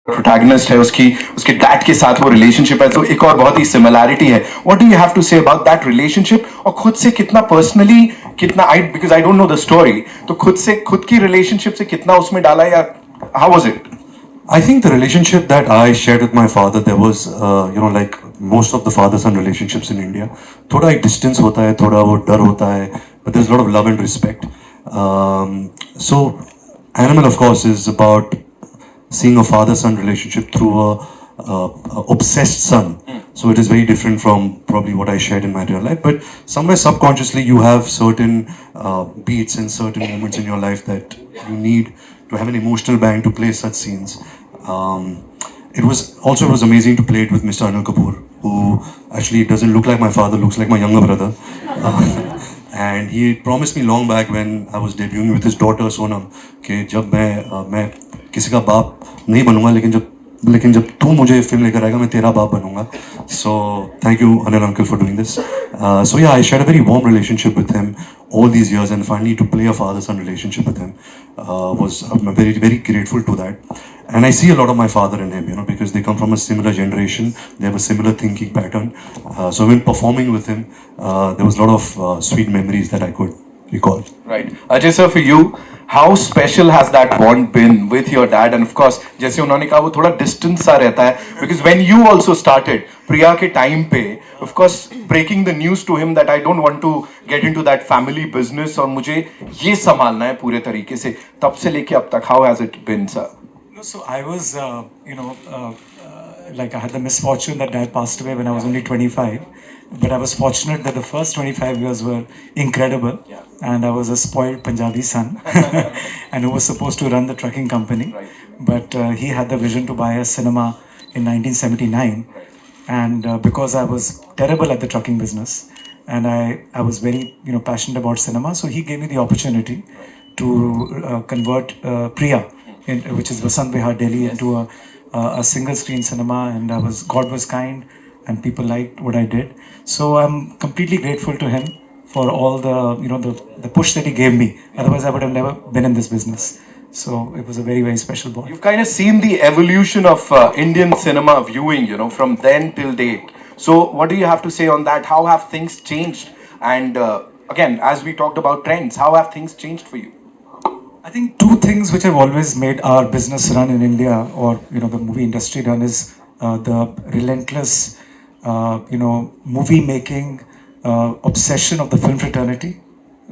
Protagonist है उसकी उसके डैड के साथ वो रिलेशनशिप है, तो एक और बहुत ही सिमिलैरिटी है. What do you have to say about that relationship, और खुद से कितना पर्सनली, कितना I, because I don't know the story, तो खुद से खुद की रिलेशनशिप से कितना उसमें डाला, या how was it? I think the relationship that I shared with my father, there was, like most of the father-son relationships in India, थोड़ा एक distance होता है, थोड़ा वो डर होता है, but there's a lot of love and respect. So, Animal, of course, is about seeing a father-son relationship through a obsessed son. So it is very different from probably what I shared in my real life. But somewhere subconsciously, you have certain beats and certain moments in your life that you need to have an emotional bang to play such scenes. It was amazing to play it with Mr. Anil Kapoor, who actually doesn't look like my father, looks like my younger brother. And he promised me long back when I was debuting with his daughter Sonam कि जब मैं किसी का बाप नहीं बनूंगा, लेकिन जब तू मुझे फिल्म लेकर आएगा मैं तेरा बाप बनूंगा. So thank you Anil uncle for doing this. So yeah, I shared a very warm relationship with him all these years, and finally to play a father-son relationship with him I'm very very grateful to that. And I see a lot of my father in him, because they come from a similar generation, they have a similar thinking pattern. So when performing with him, there was a lot of sweet memories that I could recall. Right. Ajay sir, for you, how special has that bond been with your dad? And of course, जैसे उन्होंने कहा वो थोड़ा distance सा रहता है, because when you also started प्रिया के time पे, of course breaking the news to him that I don't want to get into that family business और मुझे ये संभालना है पूरे तरीके से, तब से लेके अब तक, how has it been, sir? No, so I was, like I had the misfortune that dad passed away when I was only 25. But I was fortunate that the first 25 years were incredible. Yeah. And I was a spoiled Punjabi son and who was supposed to run the trucking company. Right. But he had the vision to buy a cinema in 1979. Right. And because I was terrible at the trucking business and I was very passionate about cinema, so he gave me the opportunity to convert Priya, which is Vasant Vihar, Delhi, Yes. into a single screen cinema, and God was kind and people liked what I did. So I'm completely grateful to him for all the push that he gave me. Otherwise, I would have never been in this business. So it was a very, very special bond. You've kind of seen the evolution of Indian cinema viewing, from then till date. So what do you have to say on that? How have things changed? And again, as we talked about trends, how have things changed for you? I think two things which have always made our business run in India, or the movie industry run, is the relentless, movie making obsession of the film fraternity,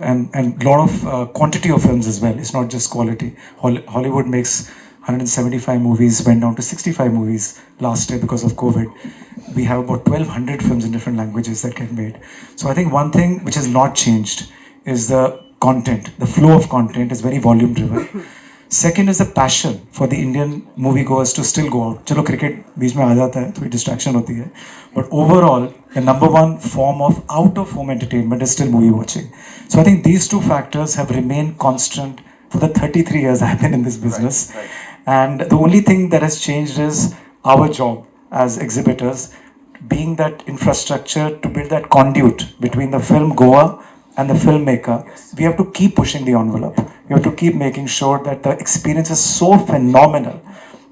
and lot of quantity of films as well. It's not just quality. Hollywood makes 175 movies, went down to 65 movies last year because of COVID. We have about 1,200 films in different languages that get made. So I think one thing which has not changed is the content. The flow of content is very volume driven. Second is the passion for the Indian moviegoers to still go out. चलो cricket बीच में आ जाता है, थोड़ी distraction होती है. But overall, the number one form of out-of-home entertainment is still movie watching. So I think these two factors have remained constant for the 33 years I've been in this business. Right, right. And the only thing that has changed is our job as exhibitors, being that infrastructure to build that conduit between the film goer and the filmmaker. Yes. We have to keep pushing the envelope. We have to keep making sure that the experience is so phenomenal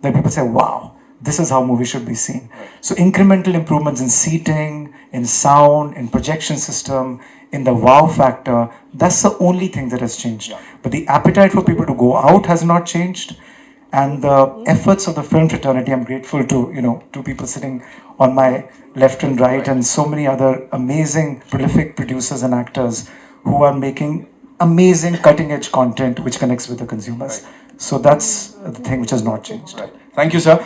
that people say, wow, this is how movies should be seen. Right. So incremental improvements in seating, in sound, in projection system, in the wow factor, that's the only thing that has changed. Yeah. But the appetite for people to go out has not changed. And the efforts of the film fraternity, I'm grateful to people sitting on my left and right, and so many other amazing, prolific producers and actors who are making amazing cutting edge content which connects with the consumers. Right. So that's the thing which has not changed. Right. Thank you, sir.